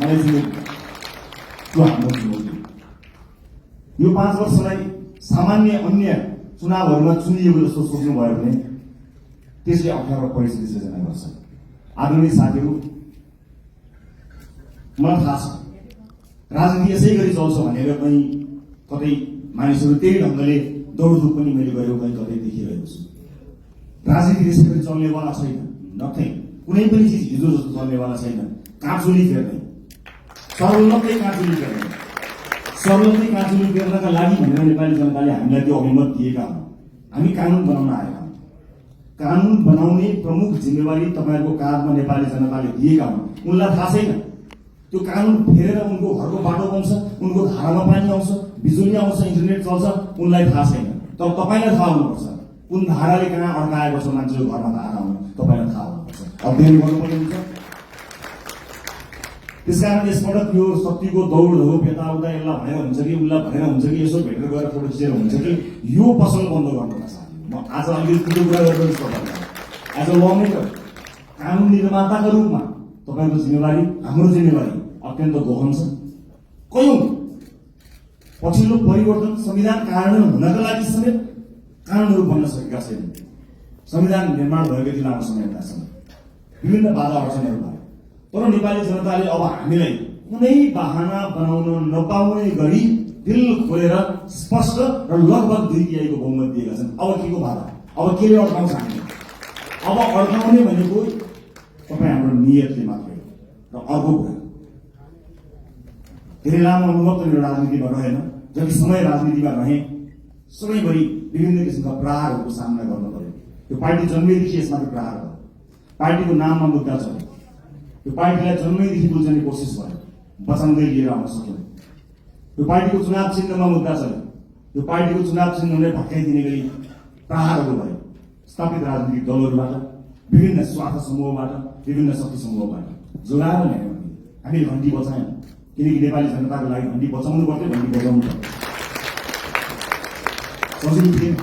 मलाई चाहिँ त्यो हाम्रो चुनौती। यो 5 वर्षलाई सामान्य अन्य चुनावहरूमा चुनिएको जस्तो सोच्नुभयो भने त्यसले अप्ठ्यारो परिस्थिति सृजना गर्छ। आदरणीय साथीहरू, मलाई थाहा छ राजनीति यसै गरी चल्छ भनेर कहीँ कतै मानिसहरू त्यही ढङ्गले दौडधुप पनि मैले गरेको कहीँ कतै देखिरहेको छु। राजनीति त्यसै गरी चल्नेवाला छैन। नथै कुनै पनि चिज हिजो जस्तो चल्नेवाला छैन। काँचुली फेर्ने, सर्वलकै काँचुली फेर्ने, सर्वलकै काँचुली फेर्नका लागि भनेर नेपाली जनताले हामीलाई त्यो अभिमत दिएका हुन्। हामी कानुन बनाउन आएका हौँ। कानुन बनाउने प्रमुख जिम्मेवारी तपाईँहरूको काँधमा नेपाली जनताले दिएका हुन्। उनलाई थाहा छैन त्यो कानुन फेरेर उनको घरको बाटो बन्छ, उनको धारामा पानी आउँछ, बिजुली आउँछ, इन्टरनेट चल्छ, उनलाई थाहा छैन। तर तपाईँलाई थाहा हुनुपर्छ कुन धाराले कहाँ अड्काएको छ मान्छेको घरमा धारा आउन तपाईँलाई थाहा हुनुपर्छ, अध्ययन गर्नुपर्ने हुन्छ। त्यसकारण यसपटक यो शक्तिको दौड हो, यताउता यसलाई भनेर हुन्छ कि उसलाई भनेर हुन्छ कि यसो भेटेर गएर फोटो खिचेर हुन्छ कि यो पसल बन्द गर्नुपर्छ। म आज अलिकति ठुलो कुरा गरिदिनुहोस् तपाईँलाई। एज अ ल मेकर, कानुन निर्माताको रूपमा तपाईँको जिम्मेवारी, हाम्रो जिम्मेवारी अत्यन्त गहन छ। कयौं पछिल्लो परिवर्तन संविधान कार्यान्वयन हुनका लागि समेत कानुनहरू बन्न सकेका छैनन्। संविधान निर्माण भएको यति लामो समय हुँदासम्म विभिन्न बाधा अडचनहरू भयो। तर नेपाली जनताले अब हामीलाई कुनै बहाना बनाउन नपाउने गरी दिल खोलेर स्पष्ट र लगभग 2/3 बहुमत दिएका छन्। अब के को बाधा, अब केले अड्काउँछ हामी? अब अड्काउने भनेको तपाईँ हाम्रो नियतले मात्रै हो। र अर्को कुरा, धेरै लामो अनुभव त मेरो राजनीतिमा रहेन। जति समय राजनीतिमा रहे सबैभरि विभिन्न किसिमका प्रहारहरूको सामना गर्नु पर्यो। यो पार्टी जन्मेदेखि यसमाथि प्रहार भयो। पार्टीको नाममा मुद्दा चल्यो। यो पार्टीलाई जन्मैदेखि बुझ्ने कोसिस भयो, बचाउँदै लिएर आउन सक्यौँ। यो पार्टीको चुनाव चिन्हमा मुद्दा चल्यो। यो पार्टीको चुनाव चिन्हलाई भत्काइदिने गरी प्रहारहरू भयो स्थापित राजनीतिक दलहरूबाट, विभिन्न स्वार्थ समूहबाट, विभिन्न शक्ति समूहबाट। जोगाएर ल्यायौँ हामीले घन्टी बचायौँ, किनकि नेपाली जनताको लागि घन्टी बचाउनु पर्थ्यो, घन्टी बजाउनु पर्थ्यो। सजिलो थिएन।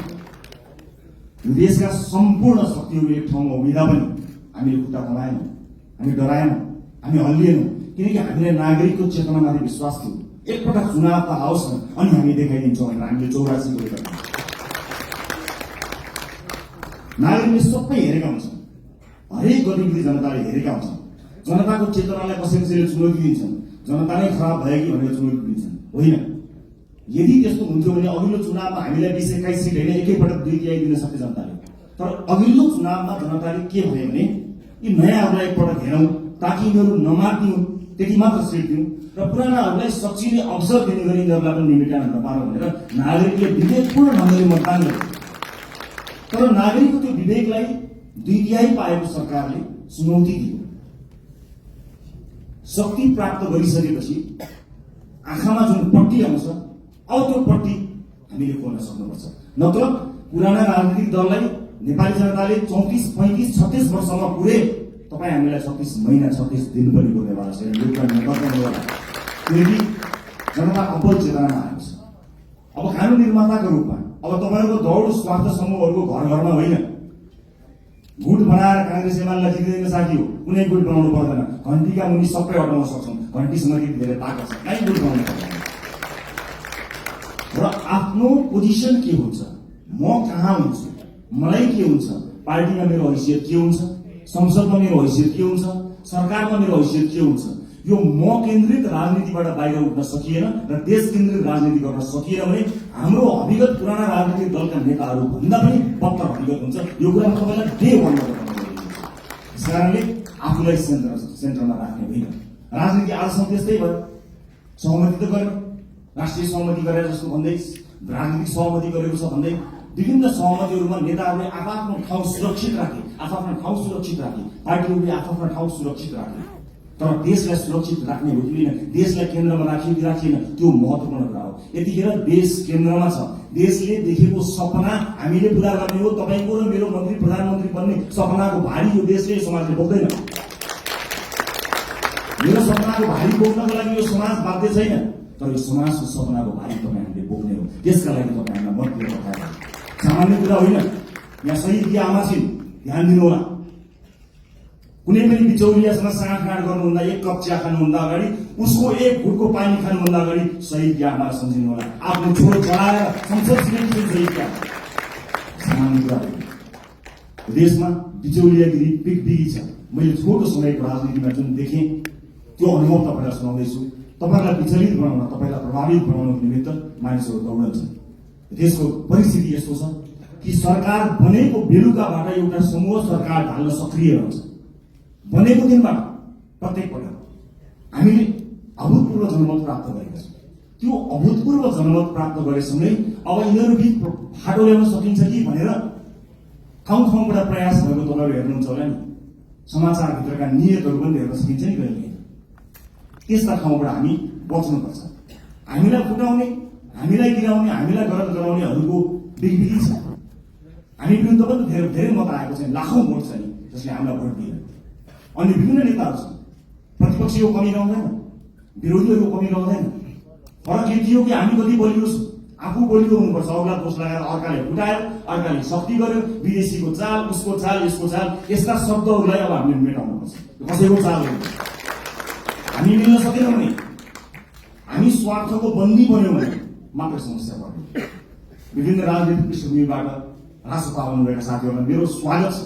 देशका सम्पूर्ण शक्तिहरू एक ठाउँमा उभिँदा पनि हामीले खुट्टा कमाएनौँ, हामी डराएनौँ, हामी हल्लिएनौँ, किनकि हामीले नागरिकको चेतनामाथि विश्वास थियो। एकपटक चुनाव त आओस् न अनि हामी देखाइदिन्छौँ भनेर हामीले 84 गरेका थियौँ। नागरिकले सबै हेरेका हुन्छन्, हरेक गतिविधि जनताले हेरेका हुन्छन्। जनताको चेतनालाई कसैले चुनौती दिन्छन्, जनता नै खराब भयो कि भनेर चुनौती दिन्छन्। होइन, यदि त्यस्तो हुन्थ्यो भने अघिल्लो चुनावमा हामीलाई 20-21 सिट होइन एकैपटक 2/3 दिन सक्ने जनताले। तर अघिल्लो चुनावमा जनताले के भन्यो भने यी नयाँहरूलाई एकपटक हेरौँ ताकि यिनीहरू नमार्दिउन्, त्यति मात्र सिट दिउँ र पुरानाहरूलाई सचिने अवसर दिने गरी यिनीहरूलाई पनि निमेटान नपारौँ भनेर नागरिकले विवेकपूर्ण ढङ्गले मतदान गर्यो। तर नागरिकको त्यो विवेकलाई 2/3 पाएको सरकारले चुनौती दियो। शक्ति प्राप्त गरिसकेपछि आँखामा जुन पट्टी आउँछ अब त्यो पट्टी हामीले खोल्न सक्नुपर्छ। नत्र पुराना राजनीतिक दललाई नेपाली जनताले 34, 35, 36 वर्षमा पुरे तपाईँ हामीलाई 36 महिना 36 दिन पनि बोल्नेवाला छैन। यो कुरा नगर्नुहोला, किनकि जनता अब्बल चेतनामा आएको छ। अब कानुन निर्माताको रूपमा अब तपाईँहरूको दौड स्वार्थ समूहहरूको घर घरमा होइन। गुट बनाएर काङ्ग्रेस एमालेलाई जितिदिन सकियो, कुनै गुट बनाउनु पर्दैन। घन्टीका मुनि सबै हटाउन सक्छौँ, घन्टीसँग धेरै ताकत छ, कहीँ गुट बनाउनु पर्दैन। र आफ्नो पोजिसन के हुन्छ, म कहाँ हुन्छु, मलाई के हुन्छ, पार्टीमा मेरो हैसियत के हुन्छ, संसदमा मेरो हैसियत के हुन्छ, सरकारमा मेरो हैसियत के हुन्छ, यो म केन्द्रित राजनीतिबाट बाहिर उठ्न सकिएन र देश केन्द्रित राजनीति गर्न सकिएन भने हाम्रो अभिगत पुराना राजनीतिक दलका नेताहरू भन्दा पनि बक्तर अभिगत हुन्छ। यो कुरा तपाईँलाई डे वानमा बताउनु जरुरी छ। त्यस कारणले आफूलाई सेन्टरमा राख्ने होइन। राजनीति आजसम्म त्यस्तै भयो। सहमति त गर्यो, राष्ट्रिय सहमति गरेर जस्तो भन्दै, राजनीतिक सहमति गरेको छ भन्दै विभिन्न सहमतिहरूमा नेताहरूले आफ्नो ठाउँ सुरक्षित राखे, आफ्नो ठाउँ सुरक्षित राखे, पार्टीहरूले आफ्नो ठाउँ सुरक्षित राखे। तर देशलाई सुरक्षित राख्ने हो कि होइन, देशलाई केन्द्रमा राखियो कि राखिएन, त्यो महत्त्वपूर्ण कुरा हो। यतिखेर देश केन्द्रमा छ। देशले देखेको सपना हामीले पूरा गर्ने हो। तपाईँको र मेरो मन्त्री प्रधानमन्त्री बन्ने सपनाको भारी यो देशले, समाजले बोक्दैन। मेरो सपनाको भारी बोक्नको लागि यो समाज बाध्य छैन, तर यो समाजको सपनाको भारी तपाईँ हामीले बोक्ने हो। त्यसका लागि तपाईँहरूलाई मत दिएर पठाएको सामान्य कुरा होइन। यहाँ शहीद आमा छिन्, ध्यान दिनु होला। कुनै पनि बिचौलियासँग साँठगाँठ गर्नुभन्दा, एक कप चिया खानुभन्दा अगाडि, उसको एक घुटको पानी खानुभन्दा अगाडि शहीद या हमारा सम्झिनु होला। आफ्नो छोरो जलाएर संसद छिमेकी शहीद या सामान्य कुरा हो। देशमा बिचौलियागिरी बिगबिगी छ। मैले छोटो समयको राजनीतिमा जुन देखेँ त्यो अनुभव तपाईँलाई सुनाउँदैछु। तपाईँलाई विचलित बनाउन, तपाईँलाई प्रभावित बनाउनको निमित्त मानिसहरू दौडन्छन्। देशको परिस्थिति यस्तो छ कि सरकार बनेको बेलुकाबाट एउटा समूह सरकार ढाल्न सक्रिय रहन्छ। बनेको दिनबाट प्रत्येक पटक हामीले अभूतपूर्व जनमत प्राप्त गरेका छौँ। त्यो अभूतपूर्व जनमत प्राप्त गरेसँगै अब यिनीहरू बिच फाटो ल्याउन सकिन्छ कि भनेर ठाउँ ठाउँबाट प्रयास भएको तपाईँहरू हेर्नुहुन्छ होला नि। समाचारभित्रका नियतहरू पनि हेर्न सकिन्छ नि कहिले। त्यस्ता ठाउँबाट हामी बच्नुपर्छ। हामीलाई फुटाउने, हामीलाई गिराउने, हामीलाई गलत गराउनेहरूको बिगबिगी छ। हामी विरुद्ध पनि धेरै मत आएको छ, लाखौँ भोट छ नि जसले हामीलाई भोट दिए। अनि विभिन्न नेताहरू छन्। प्रतिपक्षीको कमी रहँदैन, विरोधीहरूको कमी रहँदैन। फरक यति हो कि हामी कति बलियो छौँ। आफू बलियो हुनुपर्छ। अरूलाई दोष लगाएर अर्काले फुटायो, अर्काले शक्ति गर्यो, विदेशीको चाल, उसको चाल, यसको चाल, यस्ता शब्दहरूलाई अब हामीले मेटाउनुपर्छ। कसैको चाल हो। हामी मिल्न सकेनौँ भने, हामी स्वार्थको बन्दी बन्यौँ भने मात्र समस्या पर्यो। विभिन्न राजनीतिक पृष्ठभूमिबाट राष्ट्रपति आउनुभएका साथीहरूलाई मेरो स्वागत छ।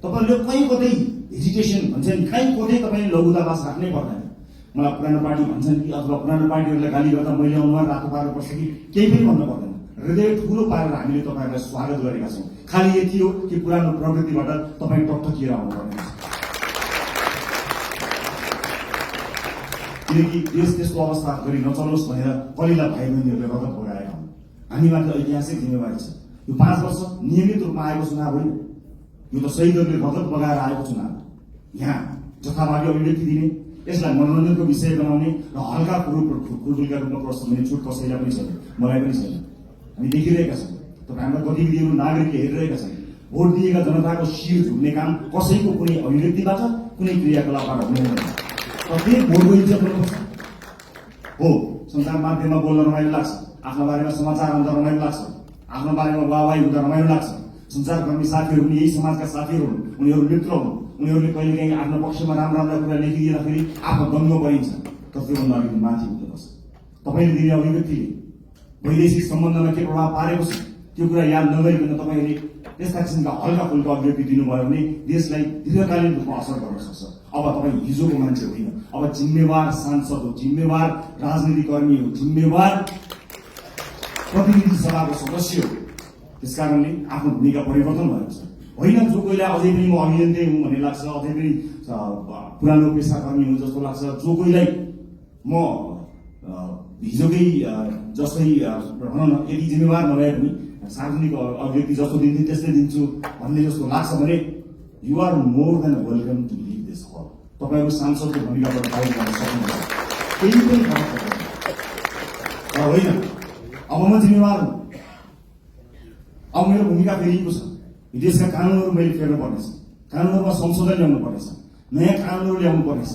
तपाईँहरूले कहीँ कतै हेजिटेसन भन्छ नि, कहीँ कतै तपाईँले लघुतावास राख्नै पर्दैन। मलाई पुरानो पार्टी भन्छन् कि अथवा पुरानो पार्टीहरूलाई गाली गर्दा मैले अनुहार रातो पार्नुपर्छ कि केही पनि भन्नु पर्दैन। हृदय ठुलो पारेर हामीले तपाईँहरूलाई स्वागत गरेका छौँ। खालि यति हो कि पुरानो प्रवृत्तिबाट तपाईँ टकटकिएर आउनुपर्ने छ। किनकि देश त्यस्तो अवस्था गरी नचलोस् भनेर कलिला भाइ बहिनीहरूले रगत बगाएका हुन्। हामीमाथि ऐतिहासिक जिम्मेवारी छ। यो 5 वर्ष नियमित रूपमा आएको चुनाव होइन। यो त शहीदहरूले रगत बगाएर आएको चुनाव। यहाँ जथाभावी अभिव्यक्ति दिने, यसलाई मनोरञ्जनको विषय बनाउने र हल्का खुलखुलका रूपमा प्रस्तुत हुने छुट कसैलाई पनि छैन, मलाई पनि छैन। हामी देखिरहेका छौँ। तपाईँ हाम्रा गतिविधिहरू नागरिकले हेरिरहेका छन्। भोट दिएका जनताको शिर झुक्ने काम कसैको कुनै अभिव्यक्तिबाट, कुनै क्रियाकलापबाट हुँदैन। प्रत्येक भोटको इज्जत गर्नुपर्छ। हो, सञ्चार माध्यममा बोल्न रमाइलो लाग्छ, आफ्नो बारेमा समाचार आउँदा रमाइलो लाग्छ, आफ्नो बारेमा वाहवाही हुँदा रमाइलो लाग्छ। सञ्चारकर्मी साथीहरू पनि यही समाजका साथीहरू हुन्, उनीहरू मित्र हुन्। उनीहरूले कहिलेकाहीँ आफ्नो पक्षमा राम्रा कुरा लेखिदिँदाखेरि आफ्नो दङ्ग परिन्छ। तर त्योभन्दा अलिकति माथि हुनुपर्छ। तपाईँले दिने अभिव्यक्तिले वैदेशिक सम्बन्धमा के प्रभाव पारेको छ त्यो कुरा याद नगरिकन तपाईँले त्यस्ता किसिमका हल्का फुल्का अभिव्यक्ति दिनुभयो भने देशलाई दीर्घकालीन रूपमा असर गर्न सक्छ। अब तपाईँ हिजोको मान्छे होइन, अब जिम्मेवार सांसद हो, जिम्मेवार राजनीतिकर्मी हो, जिम्मेवार प्रतिनिधि सभाको सदस्य हो। त्यसकारणले आफ्नो भूमिका परिवर्तन भएको छ। होइन जो कोहीलाई अझै पनि म अभियन्ता हुँ भन्ने लाग्छ, अझै पनि पुरानो पेसाकर्मी हुँ जस्तो लाग्छ, जो कोहीलाई म हिजोकै जस्तै भनौँ न यदि जिम्मेवार नभए पनि सार्वजनिक अभिव्यक्ति जस्तो दिन्छु त्यस्तै दिन्छु भन्ने जस्तो लाग्छ भने you are more than welcome to live this club. तपाईँको सांसदको भूमिकाबाट बाहिर जान सक्नुहुन्छ, केही पनि फरक पर्दैन। तर होइन, अब म जिम्मेवार हुँ। अब मेरो भूमिका फेरिएको छ। देशका कानुनहरू मैले फेर्नु पर्नेछ, कानुनहरूमा संशोधन ल्याउनु पर्नेछ, नयाँ कानुनहरू ल्याउनु पर्नेछ।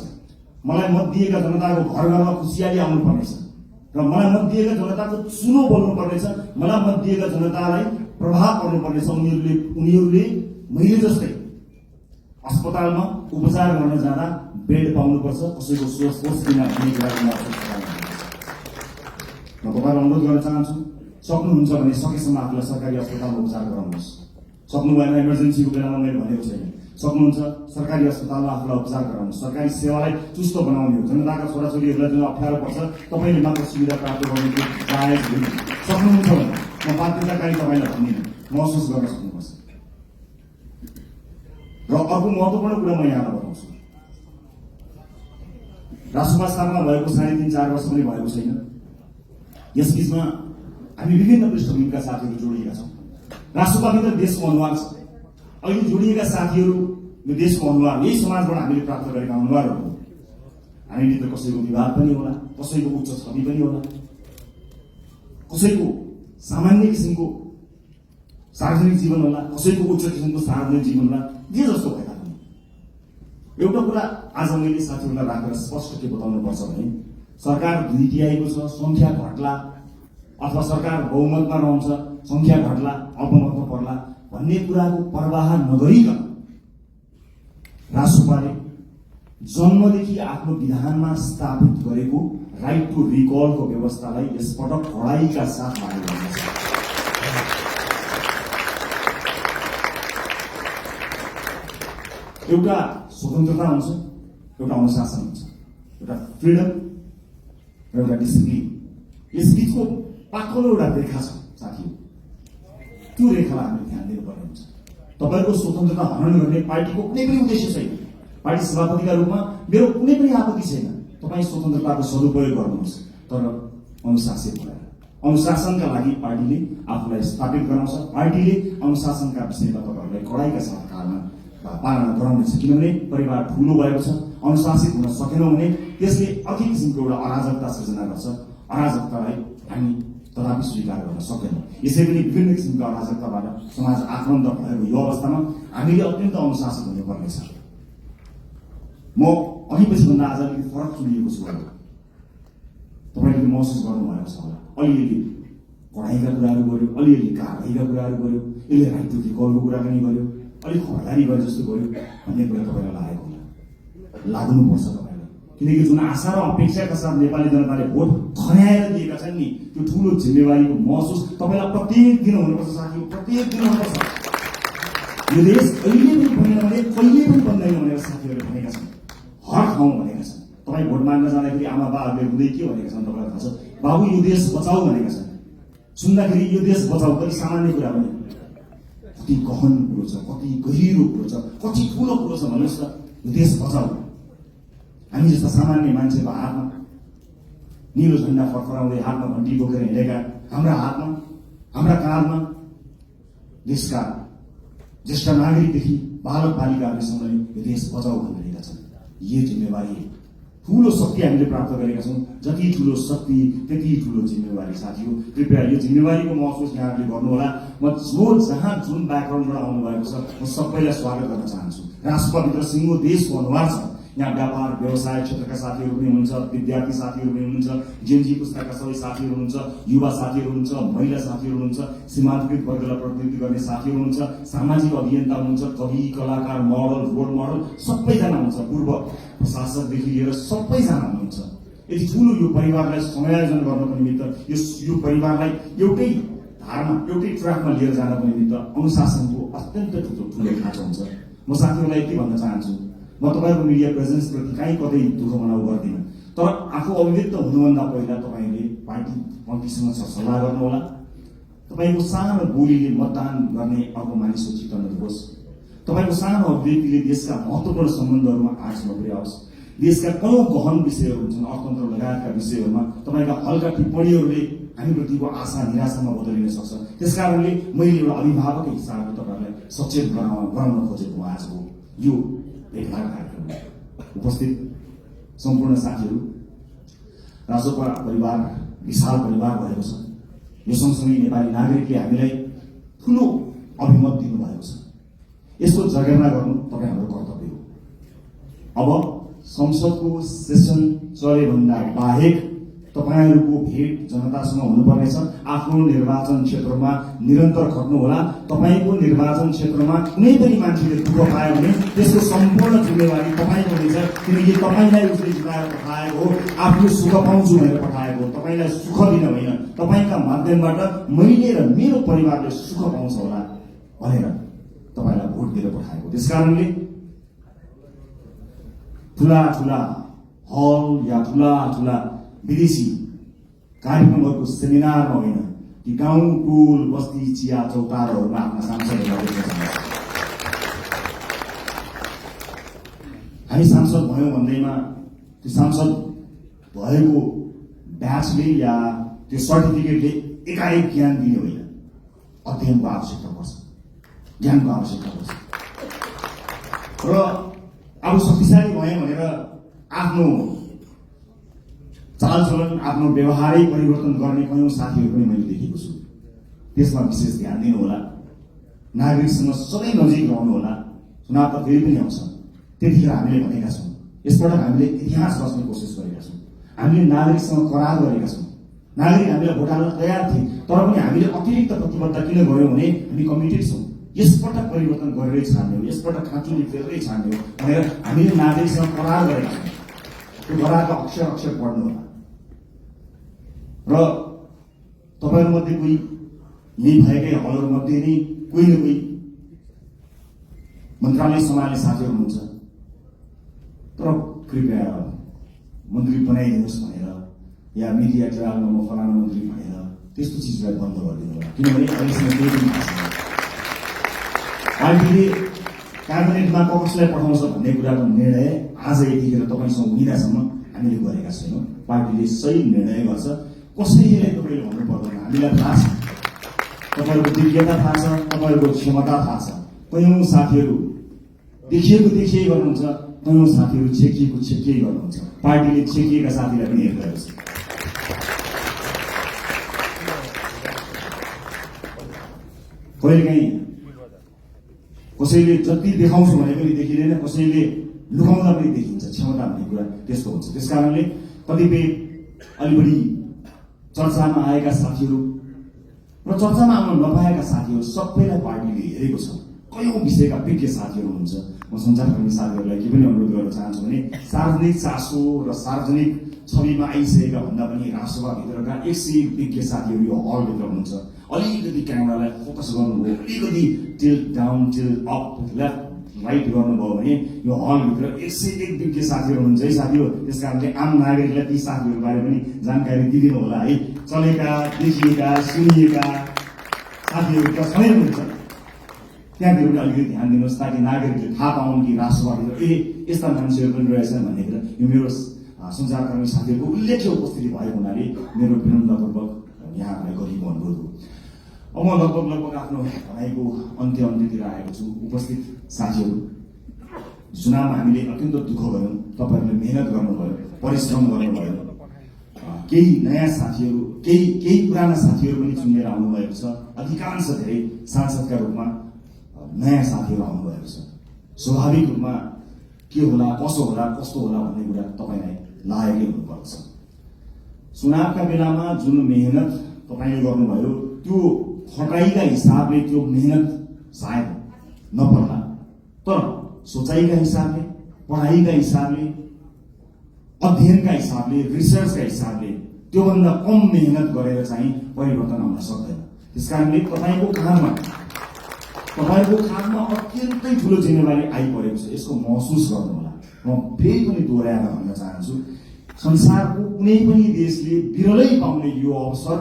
मलाई मत दिएका जनताको घर घरमा खुसियाली आउनु पर्नेछ र मलाई मत दिएका जनताको चुनो बोल्नु पर्नेछ। मलाई मत दिएका जनतालाई प्रभाव पर्नु पर्नेछ। उनीहरूले मैले जस्तै अस्पतालमा उपचार गर्न जाँदा बेड पाउनुपर्छ, कसैको सोच बिना भन्ने कुराको म तपाईँलाई अनुरोध गर्न चाहन्छु। सक्नुहुन्छ भने सकेसम्म आफूलाई सरकारी अस्पतालमा उपचार गराउनुहोस्। सक्नु भएन, इमर्जेन्सीको बेलामा मैले भनेको छैन। सक्नुहुन्छ सरकारी अस्पतालमा आफूलाई उपचार गराउनुहोस्। सरकारी सेवालाई चुस्त बनाउने हो। जनताका छोराछोरीहरूलाई जुन अप्ठ्यारो पर्छ तपाईँले मात्र सुविधा प्राप्त गर्नु जायज होइन। सक्नुहुन्छ भने म बाध्यताकारी तपाईँलाई भन्दिनँ, महसुस गर्न सक्नुपर्छ। र अर्को महत्त्वपूर्ण कुरा म यहाँलाई बताउँछु। राष्ट्रपति स्थापना भएको 3.5-4 वर्ष पनि भएको छैन। यस बिचमा हामी विभिन्न पृष्ठभूमिका साथीहरू जोडिएका छौँ। राष्ट्रपति त देशको अनुहार छ। अहिले जोडिएका साथीहरू यो देशको अनुहार, यही समाजबाट हामीले प्राप्त गरेका अनुहारहरू हो। हामीभित्र कसैको विवाद पनि होला, कसैको उच्च छवि पनि होला, कसैको सामान्य किसिमको सार्वजनिक जीवन होला, कसैको उच्च किसिमको सार्वजनिक जीवन होला, जे जस्तो भएका पनि। एउटा कुरा आज मैले साथीहरूलाई राखेर स्पष्ट के बताउनु पर्छ भने सरकार 2 तिहाईको छ, संख्या घट्ला अथवा सरकार बहुमतमा रहन्छ, संख्या घट्ला, अल्पमतमा पर्ला भन्ने कुराको पर्वाह नगरिकन राष्ट्रपतिले जन्मदेखि आफ्नो विधानमा स्थापित गरेको राइट टु रिकलको व्यवस्थालाई यसपटक कडाइका साथ लागू गर्नेछ। एउटा स्वतन्त्रता हुन्छ, एउटा अनुशासन हुन्छ, एउटा फ्रिडम र एउटा डिसिप्लिन। यस बीचको पातलो एउटा रेखा छ साथीहरू, त्यो रेखालाई हामीले ध्यान दिनुपर्ने हुन्छ। तपाईको स्वतन्त्रता हनन गर्ने पार्टीको कुनै पनि उद्देश्य छैन। पार्टी सभापतिका रूपमा मेरो कुनै पनि आपत्ति छैन, तपाईँ स्वतन्त्रताको सदुपयोग गर्नुहुन्छ, तर अनुशासित भएर। अनुशासनका लागि पार्टीले आफूलाई स्थापित गराउँछ। पार्टीले अनुशासनका विषयमा तपाईँहरूलाई कडाइका साथ पालना गराउनेछ। किनभने परिवार ठुलो भएको छ, अनुशासित हुन सकेनौँ भने त्यसले अर्कै किसिमको एउटा अराजकता सृजना गर्छ। अराजकतालाई हामी तथापि स्वीकार गर्न सक्दैनौँ। यसै पनि विभिन्न किसिमका अराजकताबाट समाज आक्रान्त भएको यो अवस्थामा हामीले अत्यन्त अनुशासित हुनुपर्नेछ। म अघि पछिभन्दा आज अलिकति फरक चुनिएको छु। तपाईँले महसुस गर्नुभएको छ होला, अलिअलि पढाइका कुराहरू गर्यो, अलिअलि कारवाहीका कुराहरू गर्यो, यसले राइट टु रिकलको कुराकानी गर्यो, अलिक खबरदारी गरे जस्तो गर्यो भन्ने कुरा तपाईँलाई लागेको होला। लाग्नुपर्छ तपाईँलाई, किनकि जुन आशा र अपेक्षाका साथ नेपाली जनताले भोट खन्याएर दिएका छन् नि, त्यो ठुलो जिम्मेवारीको महसुस तपाईँलाई प्रत्येक दिन हुनुपर्छ साथी, प्रत्येक दिन हुनुपर्छ। यो देश अहिले पनि बन्दैन भने कहिले पनि बन्दैन भनेर साथीहरूले भनेका छन्, हर ठाउँ भनेका छन्। तपाईँ भोट माग्न जाँदाखेरि आमा बाहरूले हुँदै के भनेका छन् तपाईँलाई थाहा छ? बाबु यो देश बचाऊ भनेका छन्। सुन्दाखेरि यो देश बचाऊ कति सामान्य कुरा पनि, कति गहन कुरो छ, कति गहिरो कुरो छ, कति ठुलो कुरो छ भन्नुहोस् त। यो देश बचाऊ हामी जस्ता सामान्य मान्छेको हातमा, निलो झन्डा फर्फराउँदै हातमा घन्टी बोकेर हिँडेका हाम्रा हातमा, हाम्रा काँधमा देशका ज्येष्ठ नागरिकदेखि बालक बालिकाहरूसँग यो देश बचाऊ भनिरहेका छन्। यो जिम्मेवारी ठुलो शक्ति हामीले प्राप्त गरेका छौँ। जति ठुलो शक्ति त्यति ठुलो जिम्मेवारी साथी हो। कृपया यो जिम्मेवारीको महसुस यहाँहरूले गर्नुहोला। म जहाँ जुन ब्याकग्राउन्डबाट आउनुभएको छ म सबैलाई स्वागत गर्न चाहन्छु। राष्ट्रभित्र सिङ्गो देशको अनुहार छ। यहाँ व्यापार व्यवसाय क्षेत्रका साथीहरू पनि हुनुहुन्छ, विद्यार्थी साथीहरू पनि हुनुहुन्छ, जेनजी पुस्ताका सबै साथीहरू हुनुहुन्छ, युवा साथीहरू हुनुहुन्छ, महिला साथीहरू हुनुहुन्छ, सीमान्तकृत वर्गलाई प्रतिनिधित्व गर्ने साथीहरू हुनुहुन्छ, सामाजिक अभियन्ता हुनुहुन्छ, कवि कलाकार मोडल रोल मोडल सबैजना हुनुहुन्छ, पूर्व प्रशासकदेखि लिएर सबैजना हुनुहुन्छ। यति ठुलो यो परिवारलाई समायोजन गर्नको निमित्त, यो परिवारलाई एउटै धारमा एउटै ट्र्याकमा लिएर जानको निमित्त अनुशासनको अत्यन्त ठुलो खाँचो हुन्छ। म साथीहरूलाई यति भन्न चाहन्छु, म तपाईँको मिडिया प्रेजेन्सप्रति कहीँ कतै दुःख मनाउ गर्दिनँ, तर आफू अभिव्यक्त हुनुभन्दा पहिला तपाईँले पार्टी पङ्क्तिसँग सल्लाह गर्नुहोला। तपाईँको सानो बोलीले मतदान गर्ने अर्को मानिसको चित्त नहोस्। तपाईँको सानो अभिव्यक्तिले देशका महत्त्वपूर्ण सम्बन्धहरूमा आँच नपुर्याओस्। देशका कयौँ गहन विषयहरू हुन्छन्, अर्थतन्त्र लगायतका विषयहरूमा तपाईँका हल्का टिप्पणीहरूले हामीप्रतिको आशा निराशामा बदलिन सक्छ। त्यसकारणले मैले एउटा अभिभावकको हिसाबले तपाईँहरूलाई सचेत गराउन खोजेको आजको यो भेटघाट कार्यक्रममा उपस्थित सम्पूर्ण साथीहरू। राजोपा परिवार विशाल परिवार भएको छ। यो सँगसँगै नेपाली नागरिकले हामीलाई ठुलो अभिमत दिनुभएको छ। यसको जगेर्ना गर्नु तपाईँ हाम्रो कर्तव्य हो। अब संसदको सेसन चलेभन्दा बाहेक तपाईँहरूको भेट जनतासँग हुनुपर्नेछ। आफ्नो निर्वाचन क्षेत्रमा निरन्तर खट्नुहोला। तपाईँको निर्वाचन क्षेत्रमा कुनै पनि मान्छेले दुःख पायो भने त्यसको सम्पूर्ण जिम्मेवारी तपाईँको हुनेछ, किनकि तपाईँलाई उसले जिताएर पठाएको हो, आफ्नो सुख पाउँछु भनेर पठाएको हो, तपाईँलाई सुख दिन होइन, तपाईँका माध्यमबाट मैले र मेरो परिवारले सुख पाउँछ होला भनेर तपाईँलाई भोट दिएर पठाएको। त्यसकारणले ठुला ठुला हल या ठुला ठुला विदेशी कार्यक्रमहरूको सेमिनारमा होइन, ती गाउँ टोल बस्ती चिया चौताराहरूमा आफ्ना सांसदहरूलाई देख्न चाहन्छ। हामी सांसद भयौँ भन्दैमा त्यो सांसद भएको ब्याचले या त्यो सर्टिफिकेटले एकाएक ज्ञान दिने होइन, अध्ययनको आवश्यकता पर्छ, ज्ञानको आवश्यकता पर्छ। र अब शक्तिशाली भएँ भनेर आफ्नो चालचलन आफ्नो व्यवहारै परिवर्तन गर्ने कयौँ साथीहरू पनि मैले देखेको छु। त्यसमा विशेष ध्यान दिनुहोला। नागरिकसँग सधैँ नजिक रहनुहोला। चुनाव त फेरि पनि आउँछ, त्यतिखेर हामीले भनेका छौँ, यसपटक हामीले इतिहास रच्ने कोसिस गरेका छौँ। हामीले नागरिकसँग करार गरेका छौँ। नागरिक हामीलाई भोट हाल्न तयार थिए, तर पनि हामीले अतिरिक्त प्रतिबद्धता किन गऱ्यौँ भने हामी कमिटेड छौँ। यसपटक परिवर्तन गरेरै छाड्ने हो, यसपटक खाँचुले फेर्दै छाड्ने हो भनेर हामीले नागरिकसँग करार गरेका छौँ। त्यो करारका अक्षर अक्षर पढ्नु होला। र तपाईँहरूमध्ये कोही यही भएकै हलहरूमध्ये नै कोही न कोही मन्त्रालय सम्हाल्ने साथीहरू हुनुहुन्छ, तर कृपया मन्त्री बनाइदिनुहोस् भनेर या मिडिया ट्रायलमा म फलाना मन्त्री भनेर त्यस्तो चिजलाई बन्द गरिदिनु होला। किनभने अहिलेसम्म केही पनि थाहा छैन पार्टीले क्याबिनेटमा कसलाई पठाउँछ भन्ने कुराको निर्णय आज यतिखेर तपाईँसँग हुँदासम्म हामीले गरेका छैनौँ। पार्टीले सही निर्णय गर्छ। कसैलाई तपाईँले भन्नु पर्दैन, हामीलाई थाहा छ, तपाईँहरूको दिव्यता थाहा छ, तपाईँहरूको क्षमता थाहा छ। कयौँ साथीहरू देखिएको गर्नुहुन्छ, कयौँ साथीहरू छेकिएको गर्नुहुन्छ। पार्टीले छेकिएका साथीलाई पनि हेरिरहेको छ। कहिलेकाहीँ कसैले जति देखाउँछु भने पनि देखिँदैन, कसैले लुकाउँदा पनि देखिन्छ। क्षमता भन्ने कुरा त्यस्तो हुन्छ। त्यस कारणले कतिपय अलि बढी चर्चामा आएका साथीहरू र चर्चामा आउन नपाएका साथीहरू सबैलाई पार्टीले हेरेको छ। कयौँ विषयका विज्ञ साथीहरू हुनुहुन्छ। म सञ्चारकर्मी साथीहरूलाई के पनि अनुरोध गर्न चाहन्छु भने सार्वजनिक चासो र सार्वजनिक छविमा आइसकेका भन्दा पनि राष्ट्रसभाभित्रका 101 विज्ञ साथीहरू यो हलभित्र हुनुहुन्छ। अलिकति क्यामेरालाई फोकस गर्नुभयो, अलिकति tilt down tilt up left right गर्नुभयो भने यो हलभित्र 101 विज्ञ साथीहरू हुनुहुन्छ है साथीहरू। त्यस कारणले आम नागरिकलाई ती साथीहरू बारे पनि जानकारी दिइदिनु होला है। चलेका, देखिएका, सुनिएका साथीहरू त सबै हुनुहुन्छ, त्यहाँतिर पनि अलिकति ध्यान दिनुहोस् ताकि नागरिकले थाहा पाउन् कि राष्ट्रवादीहरू यस्ता मान्छेहरू पनि रहेछन् भन्ने कुरा। यो मेरो सञ्चारकर्मी साथीहरूको उल्लेख्य उपस्थिति भएको हुनाले मेरो विनम्रपूर्वक यहाँहरूलाई गरिएको अनुरोध हो। अब म लगभग आफ्नो भनाइको अन्त्यतिर आएको छु। उपस्थित साथीहरू, चुनावमा हामीले अत्यन्त दुःख गऱ्यौँ, तपाईँहरूले मेहनत गर्नुभयो, परिश्रम गर्नुभयो। केही नयाँ साथीहरू, केही पुराना साथीहरू पनि चुनेर आउनुभएको छ। अधिकांश धेरै सांसदका रूपमा नयाँ साथीहरू आउनुभएको छ। स्वाभाविक रूपमा के होला, कसो होला, कस्तो होला भन्ने कुरा तपाईँलाई लागेकै हुनुपर्छ। चुनावका बेलामा जुन मेहनत तपाईँले गर्नुभयो त्यो खटाइका हिसाबले त्यो मेहनत सायद नपर्ला, तर सोचाइका हिसाबले, पढाइका हिसाबले, अध्ययनका हिसाबले, रिसर्चका हिसाबले त्योभन्दा कम मेहनत गरेर चाहिँ परिवर्तन आउन सक्दैन। त्यसकारणले तपाईँको काँधमा अत्यन्तै ठुलो जिम्मेवारी आइपरेको छ। यसको महसुस गर्नुहोला। म फेरि पनि दोहोऱ्याएर भन्न चाहन्छु, संसारको कुनै पनि देशले बिरलै पाउने यो अवसर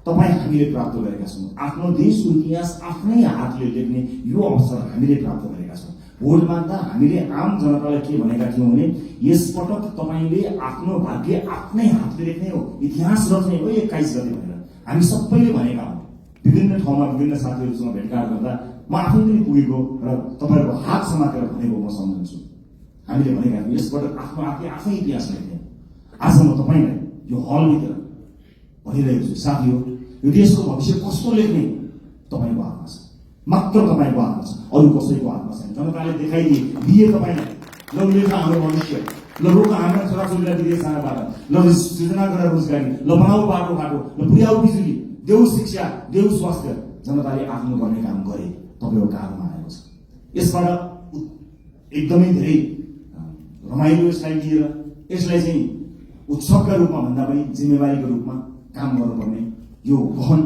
हामीले प्राप्त गरेका छौँ। आफ्नो देशको इतिहास आफ्नै हातले लेख्ने यो अवसर हामीले प्राप्त गरेका छौँ। भोट माग्दा हामीले आम जनतालाई के भनेका थियौँ भने यसपटक तपाईँले आफ्नो भाग्य आफ्नै हातले लेख्ने हो, इतिहास रच्ने हो 21 गते भनेर हामी सबैले भनेका हौँ। विभिन्न ठाउँमा विभिन्न साथीहरूसँग भेटघाट गर्दा म आफै पनि पुगेको र तपाईँहरूको हात समातेर भनेको म सम्झन्छु। हामीले भनेका थियौँ यसपटक आफ्नो आफै इतिहास लेख्ने। आज म तपाईँलाई यो हलभित्र भनिरहेको छु, साथी हो, यो देशको भविष्य कस्तो लेख्ने तपाईँको हातमा छ, मात्र तपाईँको हातमा छ, अरू कसैको हातमा छैन। जनताले देखाइदिए तपाईँलाई, ल लेख हाम्रो भविष्य, ल रोक हाम्रा छोराछोरीलाई विदेश जानबाट, ल सृजना गरेर रोजगारी, ल बनाऊ बाटो, ल पुर्याऊ बिजुली, देऊ शिक्षा, देऊ स्वास्थ्य। जनताले आफ्नो गर्ने काम गरे, तपाईँको काममा आएको छ। यसबाट एकदमै धेरै रमाइलो यसलाई लिएर यसलाई चाहिँ उत्सवका रूपमा भन्दा पनि जिम्मेवारीको रूपमा काम गर्नुपर्ने यो गहन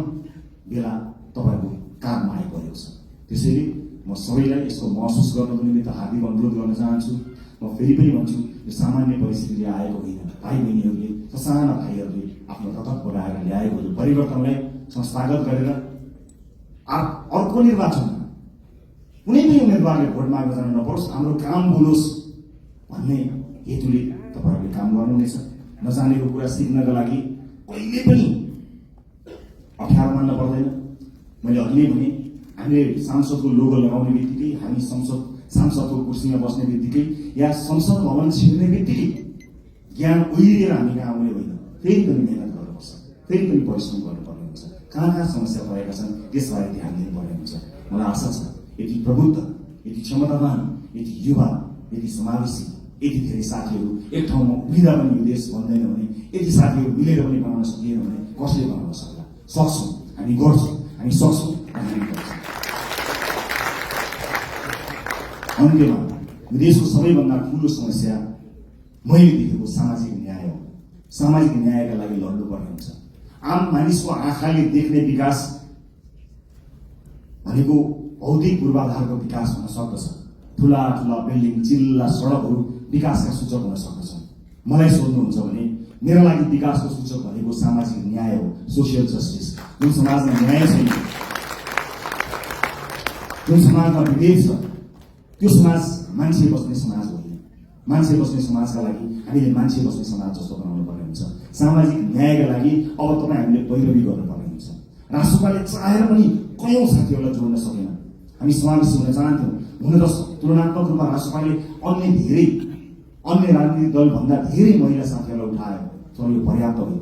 बेला तपाईँको काममा आइपरेको छ। त्यसैले म सबैलाई यसको महसुस गर्नको निमित्त हार्दिक अनुरोध गर्न चाहन्छु। म फेरि पनि भन्छु, यो सामान्य परिस्थितिले आएको होइन। भाइ बहिनीहरूले, ससाना भाइहरूले आफ्नो रगत बोलाएर ल्याएको यो परिवर्तनलाई संस्थागत गरेर अर्को निर्वाचनमा कुनै पनि उम्मेदवारले भोट माग्न जान नपरोस्, हाम्रो काम बोलोस् भन्ने हेतुले तपाईँहरूले काम गर्नुहुनेछ। नजानेको कुरा सिक्नका लागि कहिले पनि अप्ठ्यारो मान्न पर्दैन। मैले अघि नै भने, हामीले सांसदको लोगो लगाउने बित्तिकै, हामी सांसदको कुर्सीमा बस्ने बित्तिकै या संसद भवन छिर्ने बित्तिकै ज्ञान उहिलेर हामी कहाँ आउने होइन। फेरि पनि मेहनत गर्नुपर्छ, फेरि पनि परिश्रम गर्नुपर्ने हुन्छ। कहाँ समस्या परेका छन् त्यसबारे ध्यान दिनुपर्ने हुन्छ। मलाई आशा छ यति प्रबुद्ध, यति क्षमतावान, यति युवा, यति समावेशी, यति धेरै साथीहरू एक ठाउँमा उभिँदा पनि यो देश बन्दैन भने, यति साथीहरू मिलेर पनि बनाउन सकिएन भने कसले बनाउन सक्ला? सक्छौँ, हामी गर्छौँ, हामी सक्छौँ, हामी गर्छौँ। अन्त्यमा देशको सबैभन्दा ठुलो समस्या मैले देखेको सामाजिक न्याय हो। सामाजिक न्यायका लागि लड्नुपर्ने हुन्छ। आम मानिसको आँखाले देख्ने विकास भनेको भौतिक पूर्वाधारको विकास हुन सक्दछ। ठुला ठुला बिल्डिङ, चिल्ला सडकहरू विकासका सूचक हुन सक्दछन्। मलाई सोध्नुहुन्छ भने मेरा लागि विकासको सूचक भनेको सामाजिक न्याय हो, सोसियल जस्टिस। जुन समाजमा न्याय छैन, जुन समाजमा विवेक छ, त्यो समाज मान्छे बस्ने समाज होइन। मान्छे बस्ने समाजका लागि हामीले मान्छे बस्ने समाज जस्तो बनाउनु पर्ने हुन्छ। सामाजिक न्यायका लागि अब तपाईँ हामीले पैरवी गर्नुपर्ने हुन्छ। राष्ट्रपाले चाहेर पनि कयौं साथीहरूलाई जोड्न सकेन। हामी समावेशी हुन चाहन्थ्यौँ। हुन त तुलनात्मक रूपमा राष्ट्रपाले अन्य राजनीतिक दलभन्दा धेरै महिला साथीहरूलाई उठायो, तर यो पर्याप्त होइन।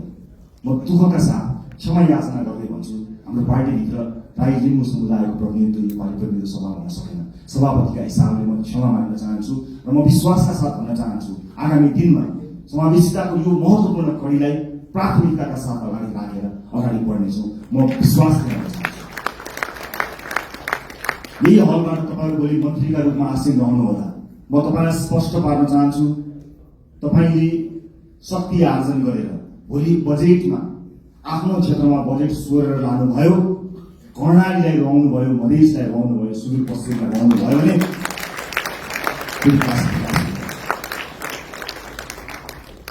म दुःखका साथ क्षमा याचना गर्दै भन्छु, हाम्रो पार्टीभित्र राई लिम्बू समुदायको प्रतिनिधित्व यो पार्टी प्रतिनिधि सभा हुन सकेन। सभापतिका हिसाबले म क्षमा माग्न चाहन्छु र म विश्वासका साथ भन्न चाहन्छु आगामी दिनमा समावेशिताको यो महत्त्वपूर्ण कडीलाई प्राथमिकताका साथ अगाडि राखेर अगाडि बढ्नेछौँ। म विश्वास गर्न चाहन्छु। यही हलबाट तपाईँहरू भोलि मन्त्रीका रूपमा आसीन रहनुहोला। म तपाईँलाई स्पष्ट पार्न चाहन्छु, तपाईँले शक्ति आर्जन गरेर भोलि बजेटमा आफ्नो क्षेत्रमा बजेट सोरेर लानुभयो, कर्णालीलाई रहनु भयो, मधेसलाई रहनु भयो, सुदूरपश्चिमलाई रहनु भयो भने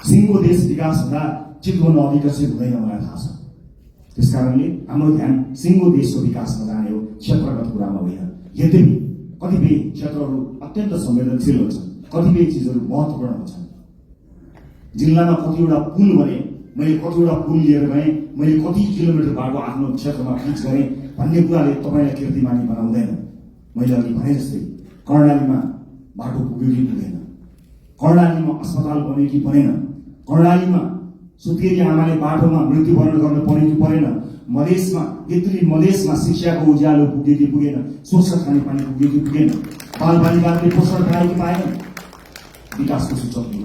सिङ्गो देश विकास हुँदा चितवन अविकसित हुँदैन, मलाई थाहा छ। त्यसकारणले हाम्रो ध्यान सिङ्गो देशको विकासमा जाने हो, क्षेत्रगत कुरामा होइन। यद्यपि कतिपय क्षेत्रहरू अत्यन्त संवेदनशील हुन्छन्, कतिपय चिजहरू महत्त्वपूर्ण हुन्छन्। जिल्लामा कतिवटा पुल भने मैले कतिवटा पुल लिएर गएँ, मैले कति किलोमिटर बाटो आफ्नो क्षेत्रमा फिक्स गरेँ भन्ने कुराले तपाईँलाई कीर्तिमानी बनाउँदैन। मैले अघि भने जस्तै कर्णालीमा बाटो पुग्यो कि पुगेन, कर्णालीमा अस्पताल बन्यो कि बनेन, कर्णालीमा सुत्केरी आमाले बाटोमा मृत्युवरण गर्न पर्यो कि परेन, मधेसमा शिक्षाको उज्यालो पुग्यो कि पुगेन, स्वच्छ खानेपानी पुग्यो कि पुगेन, बालबालिकाहरूले पोषण पाए कि पाएन। विकासको सूचक हो।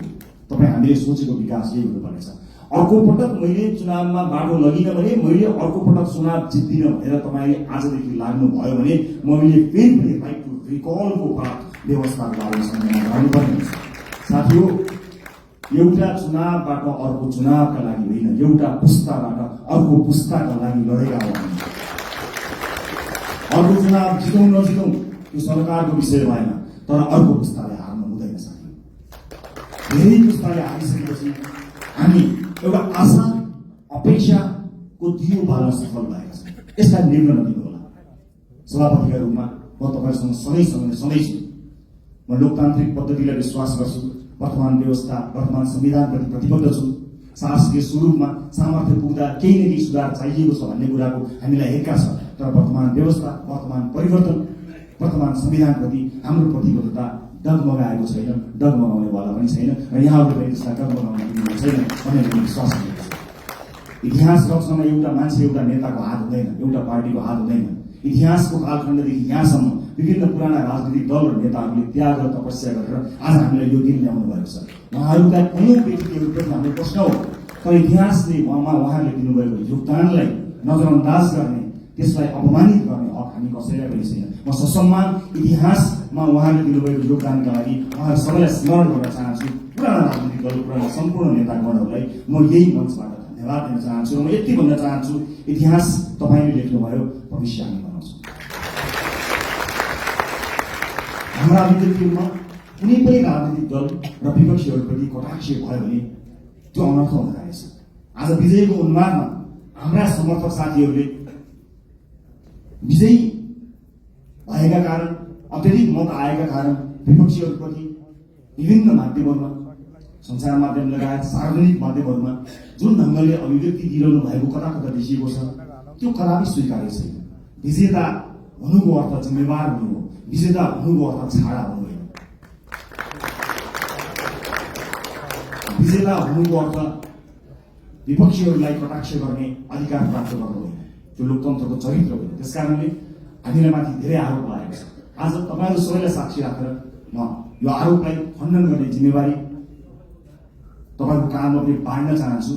तपाईँ हामीले सोचेको विकास यही हुनुपर्नेछ। अर्को पटक मैले चुनावमा बाटो लगिनँ भने, मैले अर्को पटक चुनाव जित्दिनँ भनेर तपाईँले आजदेखि लाग्नु भयो भने मैले फेरि पनि राइट टु रिकलको व्यवस्था गर्नुपर्ने हुन्छ। साथीहो, एउटा चुनावबाट अर्को चुनावका लागि होइन, एउटा पुस्ताबाट अर्को पुस्ताका लागि लडेका हो। अर्को चुनाव जितौँ नजितौँ त्यो सरकारको विषय भएन, तर अर्को पुस्ताले हार्नु हुँदैन। साथी, धेरै पुस्ताले हारिसकेपछि हामी एउटा आशा अपेक्षाको दियो बाल्न सफल भएका छौँ। यसलाई निर्णय नदिनु होला। सभापतिका रूपमा म तपाईँहरूसँग सधैँ छु। म लोकतान्त्रिक पद्धतिलाई विश्वास गर्छु। वर्तमान व्यवस्था, वर्तमान संविधानप्रति प्रतिबद्ध छु। शासकीय स्वरूपमा सामर्थ्य पुग्दा केही न केही सुधार चाहिएको छ भन्ने कुराको हामीलाई हेक्का छ। तर वर्तमान व्यवस्था, वर्तमान परिवर्तन, वर्तमान संविधानप्रति हाम्रो प्रतिबद्धता डगमगाएको छैन, डगमगाउनेवाला पनि छैन र यहाँहरूले पनि त्यसलाई डगमगाउन दिनु छैन भन्ने विश्वास गरेको छ। इतिहास रचनामा एउटा मान्छे, एउटा नेताको हात हुँदैन, एउटा पार्टीको हात हुँदैन। इतिहासको कालखण्डदेखि यहाँसम्म विभिन्न पुराना राजनीतिक दल र नेताहरूले त्याग र तपस्या गरेर आज हामीलाई यो दिन ल्याउनु भएको छ। उहाँहरूका कयौं व्यक्तिहरूप्रति हाम्रो प्रश्न हो, तर इतिहासले उहाँहरूले दिनुभएको योगदानलाई नजरअन्दाज गर्ने, त्यसलाई अपमानित गर्ने हक हामी कसैलाई पनि छैन। म ससम्मान इतिहासमा उहाँहरूले दिनुभएको योगदानका लागि उहाँहरू सबैलाई स्मरण गर्न चाहन्छु। पुराना राजनीतिक दल, पुराना सम्पूर्ण नेतागणहरूलाई म यही मञ्चबाट धन्यवाद दिन चाहन्छु र म यति भन्न चाहन्छु, इतिहास तपाईँले लेख्नुभयो, भविष्य हामी बनाउँछौँ। हाम्रा विद्युतीमा कुनै पनि राजनीतिक दल र विपक्षीहरूप्रति कटाक्ष भयो भने त्यो अनर्थ हुन जानेछ। आज विजयको उन्मादमा हाम्रा समर्थक साथीहरूले विजयी भएका कारण, अत्यधिक मत आएका कारण विपक्षीहरूप्रति विभिन्न माध्यमहरूमा, सञ्चार माध्यम लगायत सार्वजनिक माध्यमहरूमा जुन ढङ्गले अभिव्यक्ति दिइरहनु भएको कता कता देखिएको छ, त्यो कदापि स्वीकार्य छैन। विजेता हुनुको अर्थ जिम्मेवार हुनु हो, विजेता हुनुको अर्थ छाडा हुनु होइन। विजेता हुनुको अर्थ विपक्षीहरूलाई कटाक्ष गर्ने अधिकार प्राप्त गर्नु होइन, त्यो लोकतन्त्रको चरित्र होइन। त्यसकारणले हामीलाई माथि धेरै आरोप लागेको छ। आज तपाईँहरू सबैलाई साक्षी राखेर म यो आरोपलाई खण्डन गर्ने जिम्मेवारी तपाईँको काममा पनि बाँड्न चाहन्छु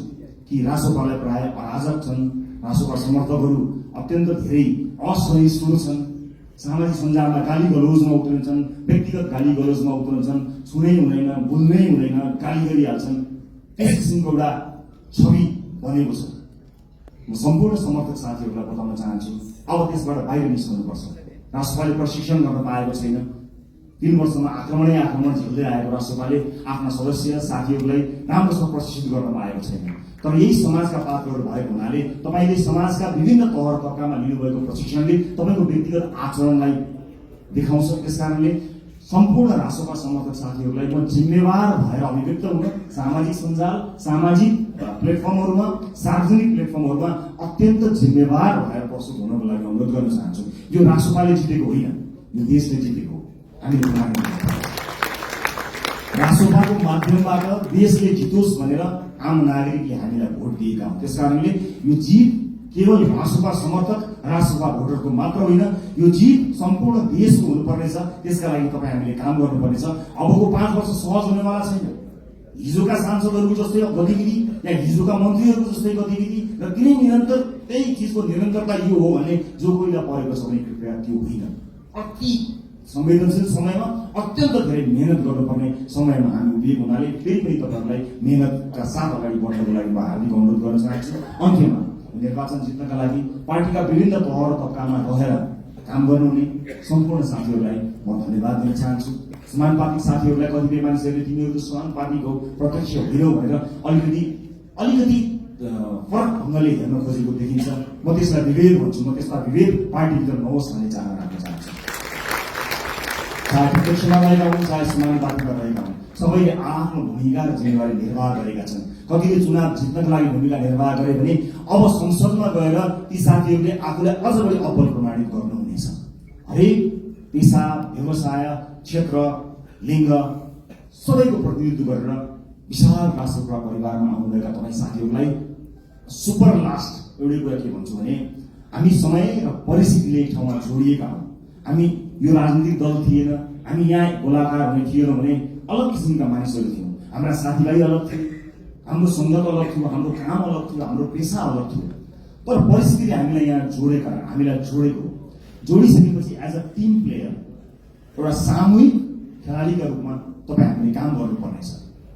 कि रासोपालाई प्राय अराजक छन्, रासोपा समर्थकहरू अत्यन्त धेरै असहिष्णु छन्, सामाजिक सञ्जालमा गाली गलौजमा उत्रन्छन्, व्यक्तिगत गाली गलौजमा उत्रन्छन्, छुनै हुँदैन, बोल्नै हुँदैन, गाली गरिहाल्छन्। त्यस किसिमको एउटा छवि बनेको छ। म सम्पूर्ण समर्थक साथीहरूलाई बताउन चाहन्छु, अब त्यसबाट बाहिर निस्कनुपर्छ। राष्ट्रपाले प्रशिक्षण गर्न पाएको छैन। 3 वर्षमा आक्रमण झेल्दै आएको राष्ट्रपाले आफ्ना सदस्य साथीहरूलाई राम्रोसँग प्रशिक्षित गर्न पाएको छैन। तर यही समाजका पात्रहरू भएको हुनाले तपाईँले समाजका विभिन्न तहर तबकामा लिनुभएको प्रशिक्षणले तपाईँको व्यक्तिगत आचरणलाई देखाउँछ। त्यसकारणले सम्पूर्ण राष्ट्रपा समर्थक साथीहरूलाई म जिम्मेवार भएर अभिव्यक्त हुन सामाजिक सञ्जाल, सामाजिक प्लेटफर्महरूमा, सार्वजनिक प्लेटफर्महरूमा अत्यन्त जिम्मेवार भएर प्रस्तुत हुनको लागि अनुरोध गर्न चाहन्छु। यो राष्ट्रपाले जितेको होइन, यो देशले जितेको हो। हामीले राष्ट्रपाको माध्यमबाट देशले जितोस् भनेर आम नागरिकले हामीलाई भोट दिएका हुन्। त्यसकारणले यो जित केवल राष्ट्रपा समर्थक, राष्ट्रपा भोटरको मात्र होइन, यो जित सम्पूर्ण देशको हुनुपर्नेछ। त्यसका लागि तपाईँ हामीले काम गर्नुपर्नेछ। अबको 5 वर्ष सहज हुनेवाला छैन। हिजोका सांसदहरूको जस्तै गतिविधि या हिजोका मन्त्रीहरूको जस्तै गतिविधि र तिनै निरन्तर त्यही चिजको निरन्तरता यो हो भने जो कोहीलाई परेको छ भने कृपया त्यो होइन। अति संवेदनशील समयमा अत्यन्त धेरै मेहनत गर्नुपर्ने समयमा हामी उभिएको हुनाले फेरि पनि तपाईँहरूलाई मेहनतका साथ अगाडि बढ्नको लागि म हार्दिक अनुरोध गर्न चाहन्छु। अन्त्यमा निर्वाचन जित्नका लागि पार्टीका विभिन्न तह र तबकामा रहेर काम गर्नुहुने सम्पूर्ण साथीहरूलाई म धन्यवाद दिन चाहन्छु। समानुपातिक साथीहरूलाई कतिपय मानिसहरूले तिमीहरू त समानुपातिक हो, प्रत्यक्ष होइनौ भनेर अलिकति फरक ढङ्गले हेर्न खोजेको देखिन्छ। म त्यसलाई विभेद भन्छु। म त्यसमा विभेद पार्टीभित्र नहोस् भन्ने चाहना राख्न चाहन्छु। चाहे प्रत्यक्षमा रहेका हुन्, चाहे समानुपातिकमा रहेका हुन्, सबैले आफ्नो भूमिका र जिम्मेवारी निर्वाह गरेका छन्। कतिले चुनाव जित्नका लागि भूमिका निर्वाह गरे भने अब संसदमा गएर ती साथीहरूले आफूलाई अझ बढी अब्बल प्रमाणित गर्नुहुनेछ। हरेक पेसा, व्यवसाय, क्षेत्र, लिङ्ग सबैको प्रतिनिधित्व गरेर विशाल राष्ट्रपा परिवारमा आउनुभएका तपाईँ साथीहरूलाई सुपर लास्ट एउटै कुरा के भन्छु भने हामी समय र परिस्थितिले एक ठाउँमा जोडिएका हौँ। हामी यो राजनीतिक दल थिएन, हामी यहाँ गोलाकार हुने थिएनौँ भने अलग किसिमका मानिसहरू थियौँ। हाम्रा साथीभाइ अलग थिए, हाम्रो सङ्गत अलग थियो, हाम्रो काम अलग थियो, हाम्रो पेसा अलग थियो। तर परिस्थितिले हामीलाई यहाँ जोडेका, हामीलाई जोडेको, जोडिसकेपछि एज अ टिम प्लेयर एउटा सामूहिक खेलाडीका रूपमा तपाईँ हामीले काम गर्नुपर्नेछ।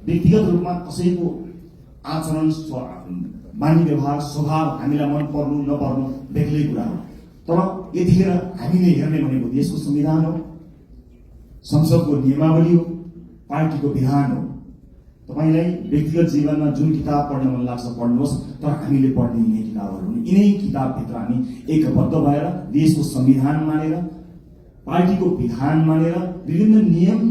व्यक्तिगत रूपमा कसैको आचरण, बानी व्यवहार, स्वभाव हामीलाई मन पर्नु नपर्नु बेग्लै कुरा हो। तर यतिखेर हामीले हेर्ने भनेको देशको संविधान हो, संसदको नियमावली हो, पार्टीको विधान हो। तपाईँलाई व्यक्तिगत जीवनमा जुन किताब पढ्न मन लाग्छ पढ्नुहोस्, तर हामीले पढ्ने यिनै किताबहरू हुन्। यिनै किताबभित्र हामी एकबद्ध भएर देशको संविधान मानेर, पार्टीको विधान मानेर, विभिन्न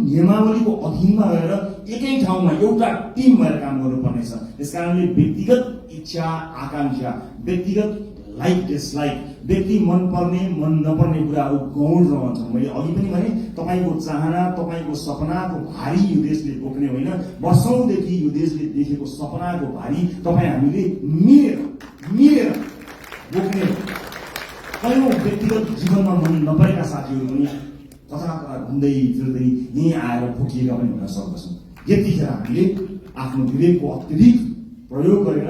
नियमावलीको अधीनमा रहेर एकै ठाउँमा एउटा टिम भएर काम गर्नुपर्नेछ। त्यसकारणले व्यक्तिगत इच्छा आकांक्षा, व्यक्तिगत लाइक डिसलाइक, व्यक्ति मन पर्ने मन नपर्ने कुराहरू गौण रहन्छन्। मैले अघि पनि भने तपाईँको चाहना, तपाईँको सपनाको भारी यो देशले बोक्ने होइन, वर्षौँदेखि यो देशले देखेको सपनाको भारी तपाईँ हामीले मिलेर बोक्ने। कयौँ व्यक्तिगत जीवनमा मन नपरेका साथीहरू पनि कता कता घुम्दै फिर्दै यहीँ आएर ठोकिएका पनि हुन सक्दछन्। यतिखेर हामीले आफ्नो विवेकको अत्यधिक प्रयोग गरेर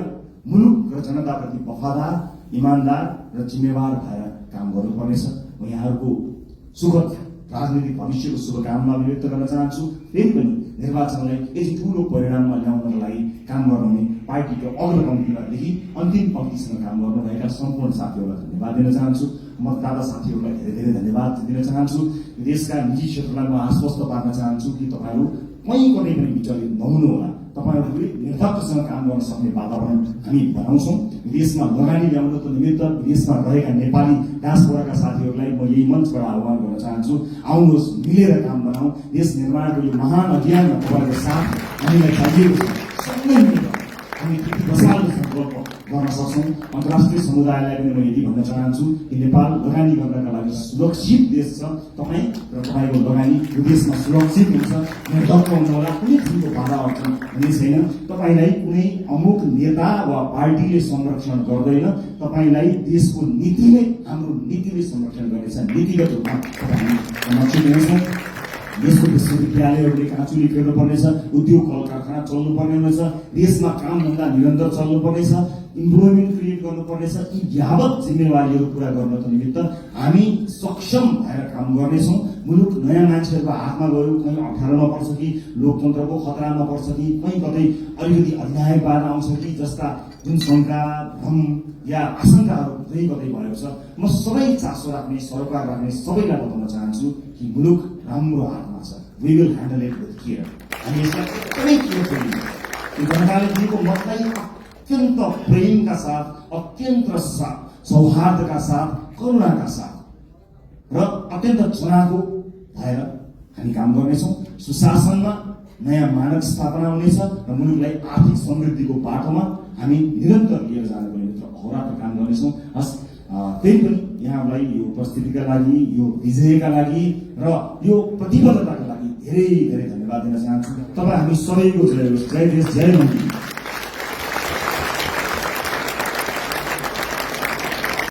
मुलुक र जनताप्रति वफादार, इमान्दार र जिम्मेवार भएर काम गर्नुपर्नेछ। म यहाँहरूको सुखद राजनीतिक भविष्यको शुभकामना व्यक्त गर्न चाहन्छु। फेरि पनि निर्वाचनलाई यति ठुलो परिणाममा ल्याउनका लागि काम गर्नुहुने पार्टीको अग्रपङ्क्तिमादेखि अन्तिम पङ्क्तिसँग काम गर्नुभएका सम्पूर्ण साथीहरूलाई धन्यवाद दिन चाहन्छु। मतदाता साथीहरूलाई धेरै धेरै धन्यवाद दिन चाहन्छु। देशका निजी क्षेत्रलाई म आश्वस्त पार्न चाहन्छु कि तपाईँहरू कहीँ कतै पनि विचलित नहुनुहोला। तपाईँहरूले निर्धक्कसँग काम गर्न सक्ने वातावरण हामी बनाउँछौँ। विदेशमा लगानी ल्याउनको निमित्त विदेशमा रहेका नेपाली डायस्पोराका साथीहरूलाई म यही मञ्चबाट आह्वान गर्न चाहन्छु, आउनुहोस्, मिलेर काम बनाऊ। देश निर्माणको यो महान अभियानमा तपाईँको साथ हामीलाई चाहिएको छ। सँगै मिलेर हामी त्यति बसाल्ने सङ्कल्प गर्न सक्छौँ। अन्तर्राष्ट्रिय समुदायलाई पनि म यति भन्न चाहन्छु कि नेपाल लगानी गर्नका लागि सुरक्षित देश छ। तपाईँ र तपाईँको लगानी यो देशमा सुरक्षित हुन्छ। निर्धक्क हुनुहोला, कुनै किसिमको बाधा अड्चन हुने छैन। तपाईँलाई कुनै अमुक नेता वा पार्टीले संरक्षण गर्दैन, तपाईँलाई देशको नीतिले, हाम्रो नीतिले संरक्षण गर्नेछ। नीतिगत रूपमा तपाईँ संरक्षित हुनेछौँ। देशको विश्वविद्यालयहरूले काँचुली फेर्नुपर्नेछ, उद्योग कल कारखाना चल्नुपर्ने हुनेछ, देशमा काम धन्दा निरन्तर चल्नुपर्नेछ, इम्प्लोइमेन्ट क्रिएट गर्नुपर्नेछ। यी यावत जिम्मेवारीहरू पूरा गर्नको निमित्त हामी सक्षम भएर काम गर्नेछौँ। मुलुक नयाँ मान्छेहरूको हातमा गयो, कहीँ अप्ठ्यारोमा पर्छ कि लोकतन्त्रको खतरामा पर्छ कि कहीँ कतै अलिकति अन्यायवाद आउँछ कि जस्ता जुन शङ्का भ्रम या आशंकाहरू कतै कतै भएको छ, म सबै चासो राख्ने सरोकार राख्ने सबैलाई बताउन चाहन्छु कि मुलुक राम्रो हातमा छ। We will handle it with care. हामी यसलाई एकदमै केयरफुली जनताले दिएको मतलाई अत्यन्त प्रेमका साथ, अत्यन्त सौहार्दका साथ, करुणाका साथ र अत्यन्त चुनावको भएर हामी काम गर्नेछौँ। सुशासनमा नयाँ मानक स्थापना हुनेछ र मुलुकलाई आर्थिक समृद्धिको बाटोमा हामी निरन्तर लिएर जानको निमित्त अहोरात्र काम गर्नेछौँ। हस्, त्यही पनि यहाँलाई यो उपस्थितिका लागि, यो विजयका लागि र यो प्रतिबद्धताका लागि धेरै धेरै धन्यवाद दिन चाहन्छु। तपाईँ हामी सबैको जय होस्। जय देश, जय मन्त्री।